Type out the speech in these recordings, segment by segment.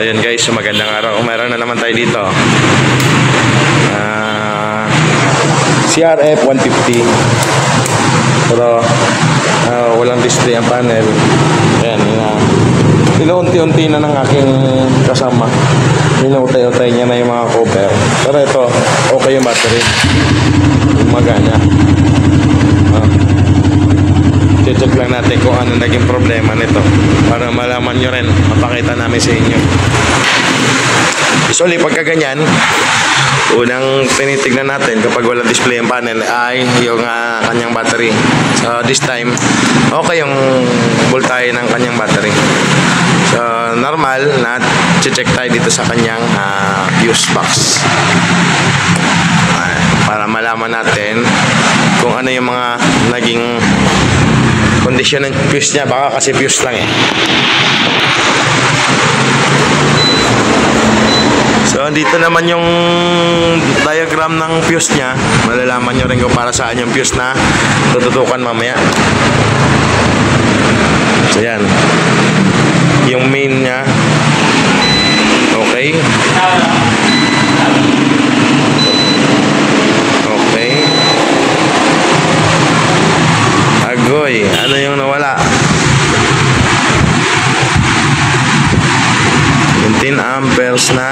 Yun guys, magandang araw. Meron na naman tayo dito. CRF 150. Pero walang display ang panel. Ayan, inuunti-unti na ng aking kasama. Inuutay-utay niya na yung mga cover. Pero ito, okay yung battery. Gumagana. Check lang natin kung ano naging problema nito para malaman nyo rin, mapakita namin sa inyo. Usually pagka ganyan, unang tinitignan natin kapag walang display ang panel ay yung kanyang battery. So this time, okay yung voltahe ng kanyang battery. So normal na check tayo dito sa kanyang fuse box para malaman natin kung ano yung mga naging kondisyon ng fuse niya. Baka kasi fuse lang eh. So dito naman yung diagram ng fuse niya. Malalaman nyo rin kung para saan yung fuse na tututukan mamaya. So yan, yung main niya. Okay. Okay. Agoy, ano yung nawala? 10 amperes na.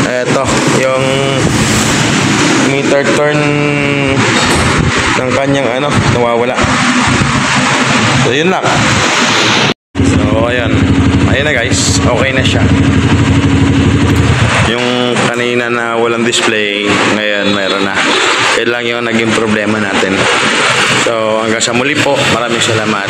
Eto, yung meter turn ng kanyang nawawala. So yun lang. So ayan, ayun na guys, okay na siya. Yung kanina na walang display, ngayon meron na. Yan lang yung naging problema natin. So hanggang sa muli po, maraming salamat.